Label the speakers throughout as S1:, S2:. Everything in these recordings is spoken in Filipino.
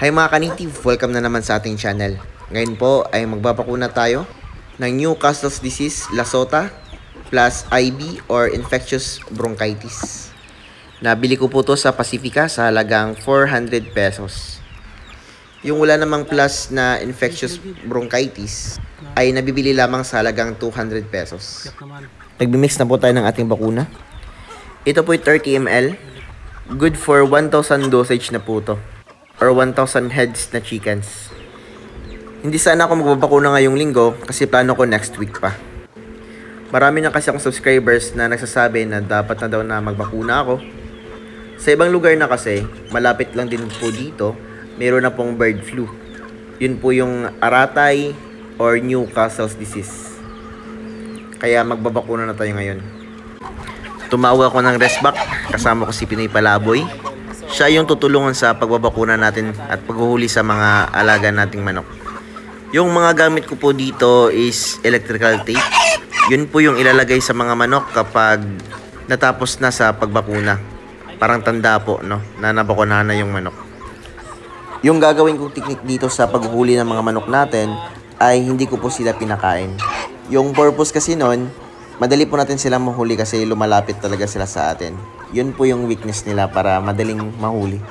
S1: Hi mga ka-native, welcome na naman sa ating channel. Ngayon po ay magbabakuna tayo ng Newcastle's disease, Lasota, plus IB or infectious bronchitis. Nabili ko po to sa Pacifica sa halagang 400 pesos. Yung wala namang plus na infectious bronchitis ay nabibili lamang sa halagang 200 pesos. Nagmimix na po tayo ng ating bakuna. Ito po ay 30 ml. Good for 1,000 dosage na po to. Or 1,000 heads na chickens. Hindi sana ako magbabakuna ngayong linggo kasi plano ko next week pa. Marami na kasi akong subscribers na nagsasabi na dapat na daw na magbakuna ako. Sa ibang lugar na kasi, malapit lang din po dito, meron na pong bird flu. Yun po yung Aratay or Newcastle's disease. Kaya magbabakuna na tayo ngayon. Tumawag ako ng Resback, kasama ko si Pinoy Palaboy. Siya yung tutulungan sa pagbabakuna natin at paghuhuli sa mga alaga nating manok. Yung mga gamit ko po dito is electrical tape. Yun po yung ilalagay sa mga manok kapag natapos na sa pagbakuna. Parang tanda po, no, na nabakunahan na yung manok. Yung gagawin kong technique dito sa paghuhuli ng mga manok natin ay hindi ko po sila pinakain. Yung purpose kasi nun, madali po natin silang mahuli kasi lumalapit talaga sila sa atin. Yun po yung weakness nila para madaling mahuli.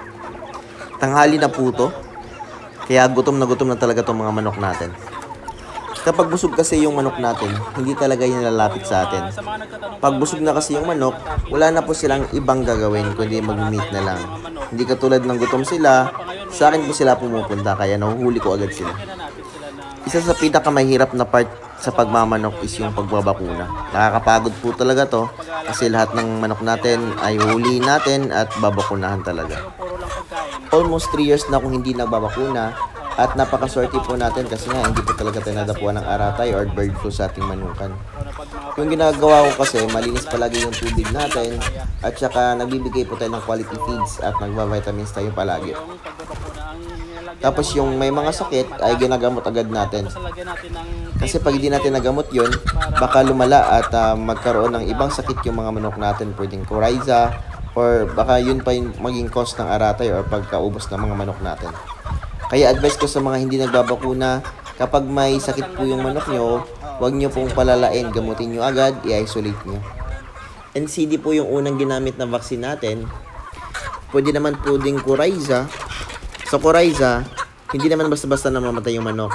S1: Tanghali na po to. Kaya gutom na talaga itong mga manok natin. Kapag busog kasi yung manok natin, hindi talaga yung lalapit sa atin. Pag busog na kasi yung manok, wala na po silang ibang gagawin kundi mag-meat na lang. Hindi katulad ng gutom sila, sa akin po sila pumupunta kaya nahuhuli ko agad sila. Isa sa pinakamahirap na part sa pagmamanok is yung pagbabakuna. Nakakapagod po talaga to kasi lahat ng manok natin ay huli natin at babakunahan talaga. Almost 3 years na akong hindi nagbabakuna at napakaswerte po natin kasi nga hindi po talaga tayo nadapuan ng aratay or bird flu sa ating manukan. Yung ginagawa ko kasi malinis palagi yung tubig natin at saka nagbibigay po tayo ng quality feeds at nagba-vitamins tayo palagi. Tapos yung may mga sakit ay ginagamot agad natin. Kasi pag hindi natin nagamot yun, baka lumala at magkaroon ng ibang sakit yung mga manok natin. Pwedeng coryza or baka yun pa yung maging cause ng aratay or pagkaubos ng mga manok natin. Kaya advice ko sa mga hindi nagbabakuna, kapag may sakit po yung manok nyo, huwag nyo pong palalain, gamutin nyo agad, i-isolate nyo. NCD po yung unang ginamit na vaccine natin. Pwede naman po ding coryza. Sa coryza, hindi naman basta-basta namamatay yung manok.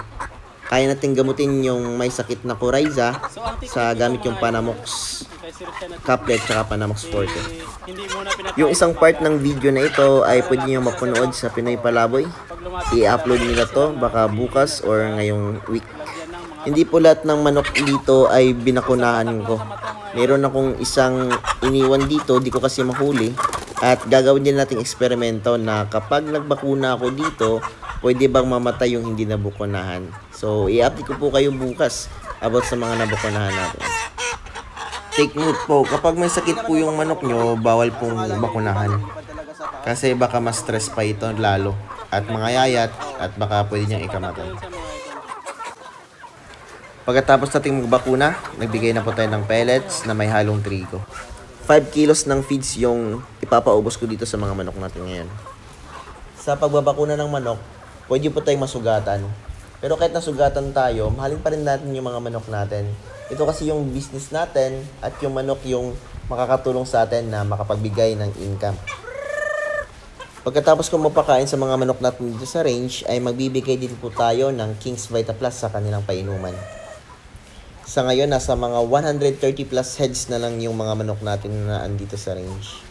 S1: Kaya natin gamutin yung may sakit na coryza sa gamit yung Panamox Caplet at Panamox Forte. Yung isang part ng video na ito ay pwede nyo mapanood sa Pinoy Palaboy. I-upload nila to baka bukas or ngayong week. Hindi po lahat ng manok dito ay binakunahan ko. Meron akong isang iniwan dito, di ko kasi mahuli. At gagawin din nating eksperimento na kapag nagbakuna ako dito, pwede bang mamatay yung hindi nabukunahan. So, i-update ko po kayo bukas about sa mga nabukunahan natin. Take note po, kapag may sakit po yung manok nyo, bawal pong bakunahan. Kasi baka mas stress pa ito lalo. At mga yayat at baka pwede niyang ikamatay. Pagkatapos nating magbakuna, nagbigay na po tayo ng pellets na may halong trigo. 5 kilos ng feeds yung ipapaubos ko dito sa mga manok natin ngayon. Sa pagbabakuna ng manok, pwede po tayong masugatan. Pero kahit nasugatan tayo, mahalin pa rin natin yung mga manok natin. Ito kasi yung business natin at yung manok yung makakatulong sa atin na makapagbigay ng income. Pagkatapos ko mapakain sa mga manok natin dito sa range, ay magbibigay din po tayo ng King's Vita Plus sa kanilang painuman. Sa ngayon, nasa mga 130 plus heads na lang yung mga manok natin na andito sa range.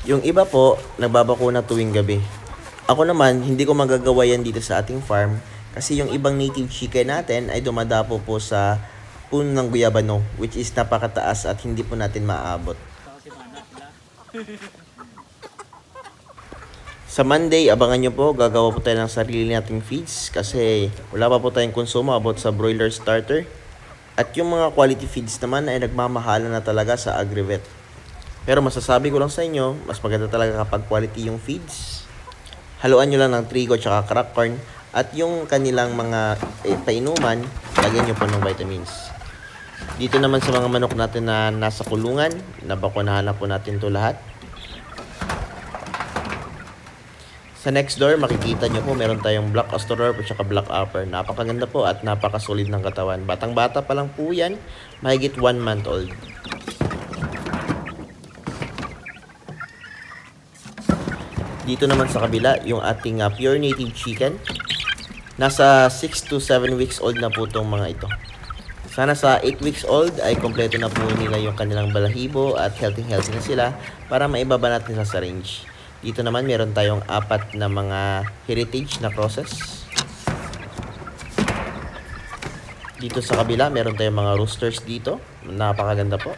S1: Yung iba po, nagbabakuna tuwing gabi. Ako naman, hindi ko magagawa yan dito sa ating farm kasi yung ibang native chicken natin ay dumadapo po sa puno ng guyabano which is napakataas at hindi po natin maaabot. Sa Monday, abangan nyo po, gagawa po tayo ng sarili nating feeds kasi wala pa po tayong konsumo about sa broiler starter. At yung mga quality feeds naman ay nagmamahala na talaga sa Agrivet. Pero masasabi ko lang sa inyo, mas maganda talaga kapag quality yung feeds. Haluan nyo lang ng trigo at crack corn. At yung kanilang mga painuman, lagyan nyo po ng vitamins. Dito naman sa mga manok natin na nasa kulungan, nabakunahan na po natin to lahat. Sa next door, makikita nyo po meron tayong black Australorp at saka black upper. Napakaganda po at napakasolid ng katawan. Batang-bata pa lang po yan, mahigit 1 month old. Dito naman sa kabila, yung ating pure native chicken. Nasa 6 to 7 weeks old na po itong mga ito. Sana sa 8 weeks old ay kompleto na po nila yung kanilang balahibo at healthy na sila para maibaba natin sa range. Dito naman meron tayong 4 na mga heritage na crosses. Dito sa kabila meron tayong mga roosters dito. Napakaganda po.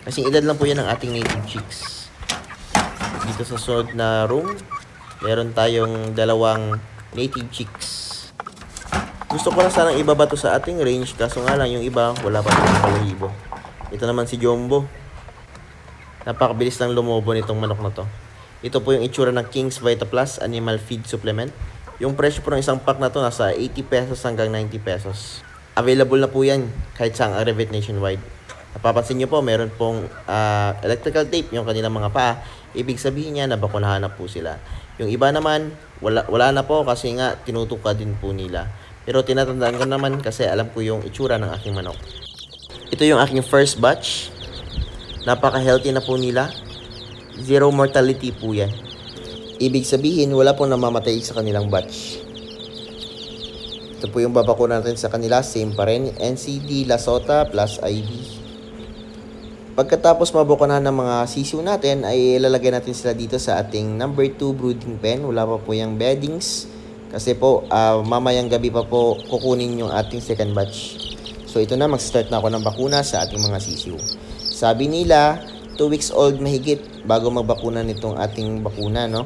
S1: Kasing edad lang po yan ng ating native chicks. Dito sa sunod na room, meron tayong 2 native chicks. Gusto ko lang sanang ibaba to sa ating range, kaso nga lang yung iba wala pa tayong balahibo. Ito naman si Jumbo. Napakabilis lang lumobo nitong manok na to. Ito po yung itsura ng King's Vita Plus Animal Feed Supplement. Yung presyo po ng isang pack na to nasa 80 pesos hanggang 90 pesos. Available na po yan kahit saang Arevit nationwide. Napapansin nyo po, meron pong electrical tape yung kanilang mga paa. Ibig sabihin niya na bakunahan na po sila. Yung iba naman, wala na po kasi nga tinutuka din po nila. Pero tinatandaan ko naman kasi alam ko yung itsura ng aking manok. Ito yung aking first batch. Napaka-healthy na po nila. Zero mortality po yan. Ibig sabihin, wala pong namamatay sa kanilang batch. Ito po yung babakuna natin sa kanila. Same pa rin. NCD, Lasota, plus IB. Pagkatapos mabakunahan ng mga sisiw natin, ay ilalagay natin sila dito sa ating number 2 brooding pen. Wala pa po yung beddings. Kasi po, mamayang gabi pa po kukunin yung ating second batch. So ito na, mag-start na ako ng bakuna sa ating mga sisiw. Sabi nila, 2 weeks old mahigit bago magbakuna nitong ating bakuna, no?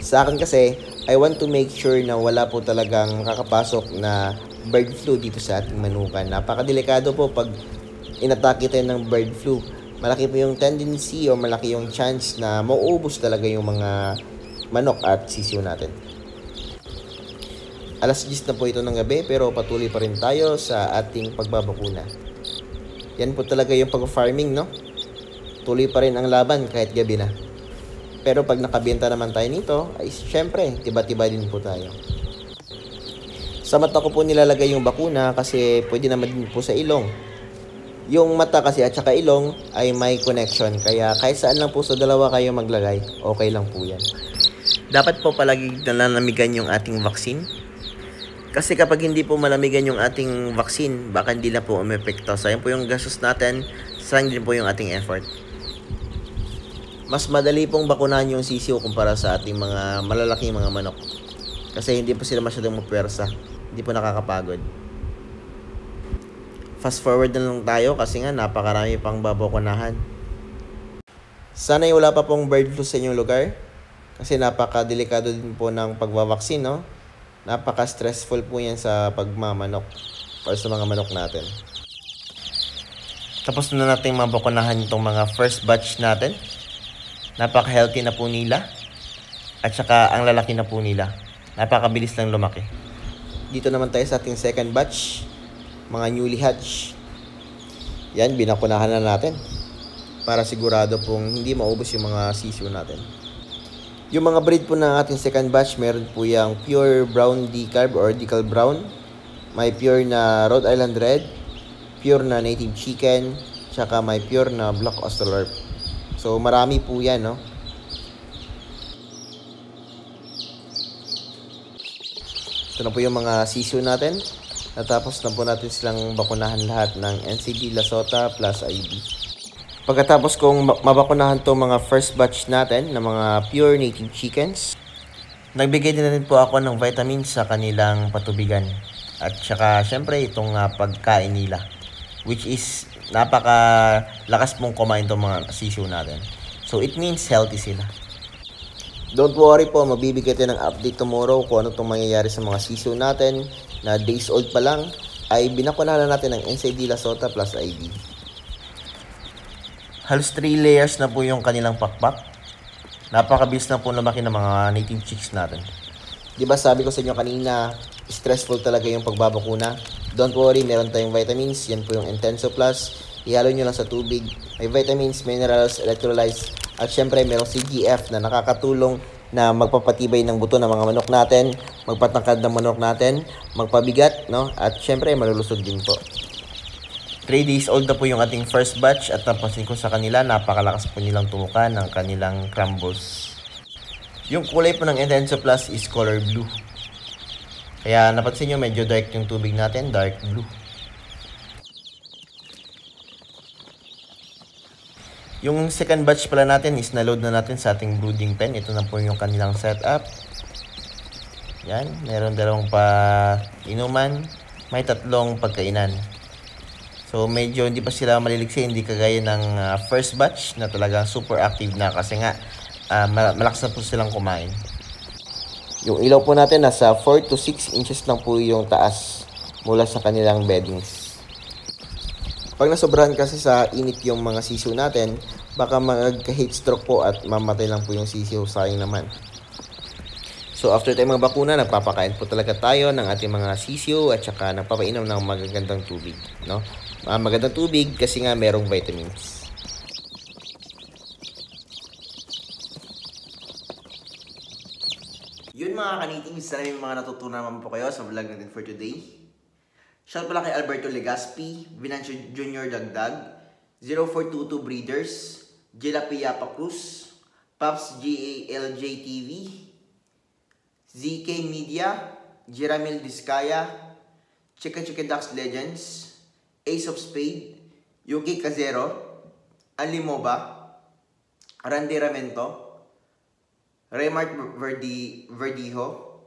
S1: Sa akin kasi, I want to make sure na wala po talagang kakapasok na bird flu dito sa ating manukan. Napakadelikado po pag inatake tayo ng bird flu. Malaki po yung tendency o malaki yung chance na mauubos talaga yung mga manok at sisiw natin. Alas 10 na po ito ng gabi pero patuloy pa rin tayo sa ating pagbabakuna. Yan po talaga yung pag-farming, no? Tuloy pa rin ang laban kahit gabi na. Pero pag nakabenta naman tayo nito, ay syempre, tiba-tiba din po tayo. Sa mata ko po nilalagay yung bakuna kasi pwede naman din po sa ilong. Yung mata kasi at saka ilong ay may connection. Kaya kahit saan lang po sa dalawa kayo maglagay, okay lang po yan. Dapat po palagi nalalamigan yung ating vaccine. Kasi kapag hindi po malamigan yung ating vaccine, baka hindi na po umepekto. Sayang po yung gastos natin, sayang din po yung ating effort. Mas madali pong bakunahan yung sisiw kumpara sa ating mga malalaking mga manok. Kasi hindi po sila masyadong mapwersa. Hindi po nakakapagod. Fast forward na lang tayo kasi nga napakarami pang babakunahan. Sana wala pa pong bird flu sa inyong lugar. Kasi napakadelikado din po ng pagbabaksin, no? Napaka-stressful po yan sa pagmamanok or sa mga manok natin. Tapos na natin mabakunahan itong mga first batch natin. Napaka-healthy na po nila. At saka ang lalaki na po nila. Napakabilis lang lumaki. Dito naman tayo sa ating second batch. Mga newly hatch. Yan, binakunahan na natin. Para sigurado pong hindi maubos yung mga sisiw natin. Yung mga breed po ng ating second batch, meron po yung pure brown decarb or decal brown. May pure na Rhode Island Red, pure na native chicken, tsaka may pure na black Australorp. So marami po yan, no? Ito na po yung mga sisiw natin. Natapos na po natin silang bakunahan lahat ng NCD, Lasota, plus IB. Pagkatapos kong mabakunahan to mga first batch natin ng mga pure native chickens, nagbigay din natin po ako ng vitamins sa kanilang patubigan. At saka syempre itong pagkain nila, which is napakalakas pong kumain itong mga sisiw natin. So it means healthy sila. Don't worry po, mabibigay tayo ng update tomorrow kung ano itong mangyayari sa mga sisiw natin na days old pa lang ay binakunahan na natin ng NCD, Lasota plus IB. Halos 3 layers na po yung kanilang pakpak. Napakabilis na po lumaki ng mga native chicks natin. Diba sabi ko sa inyo kanina, stressful talaga yung pagbabakuna. Don't worry, meron tayong vitamins. Yan po yung Intenso Plus. Ihalo nyo lang sa tubig. May vitamins, minerals, electrolytes, At syempre, merong CGF na nakakatulong na magpapatibay ng buto ng mga manok natin, magpatangkad ng manok natin, magpabigat, no? At syempre, malulusog din po. 3 days old na po yung ating first batch at napansin ko sa kanila, napakalakas po nilang tumuka ng kanilang crumbles. Yung kulay po ng Intenso Plus is color blue. Kaya napansin nyo, medyo dark yung tubig natin, dark blue. Yung second batch pala natin is na-load na natin sa ating brooding pen. Ito na po yung kanilang setup. Yan, meron dalawang pa inuman, may 3 pagkainan. So medyo hindi pa sila maliliksi, hindi kagaya ng first batch na talagang super active na kasi nga malakas na po silang kumain. Yung ilaw po natin nasa 4 to 6 inches lang po yung taas mula sa kanilang beddings. Pag nasobrahan kasi sa init yung mga sisiw natin, baka mag-heat stroke po at mamatay lang po yung sisiw, sayang naman. So after tayo magbakuna, nagpapakain po talaga tayo ng ating mga sisiw at saka nagpapainom ng magagandang tubig, no? Magandang tubig kasi nga merong vitamins. Yun mga kanitings, sana may mga natutunan naman po kayo sa vlog natin for today. Shout pala kay Alberto Legaspi, Venancio Jr. Dagdag, 0422 Breeders, Jela Piapa Cruz, Pops GALJ TV, ZK Media, Jeramil Diskaya, Chika Chika Ducks Legends, Ace of Spade, Yuki Kazero, Alimoba, Randy Ramento, Raymart Verdijo,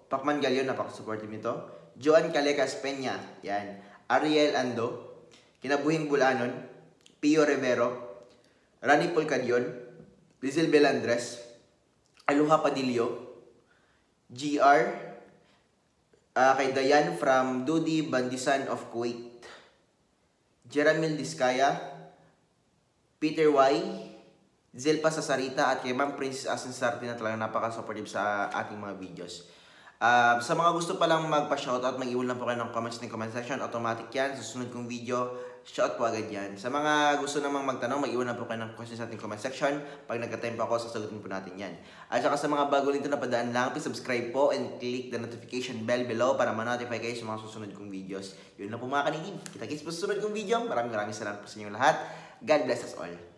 S1: Pacman Galion, napaka-supportive nito, Joan Calecas Peña, yan, Ariel Ando, Kinabuhing Bulanon, Pio Rivero, Rani Polcadion, Lizelle Belandres, Aluha Padillo, GR, kay Dayan from Dudi Bandisan of Kuwait, Jeramil Diskaya, Peter Y, Zelpa Sasarita, at kay Ma'am Princess Asinsarte na talagang napaka-supportive sa ating mga videos. Sa mga gusto palang magpa-shoutout, mag-iwan lang po kayo ng comments ng comment section. Automatic yan. Susunod kong video, shout po agad yan. Sa mga gusto namang magtanong, mag-iwan lang po kayo ng questions sa ating comment section. Pag nagka-time pa ako, sasagutin po natin yan. At saka sa mga bago dito na padaan lang, please subscribe po and click the notification bell below para ma-notify kayo sa mga susunod kong videos. Yun lang po mga kanigin. Kita-kits po sa susunod kong video. Maraming salamat po sa inyo lahat. God bless us all.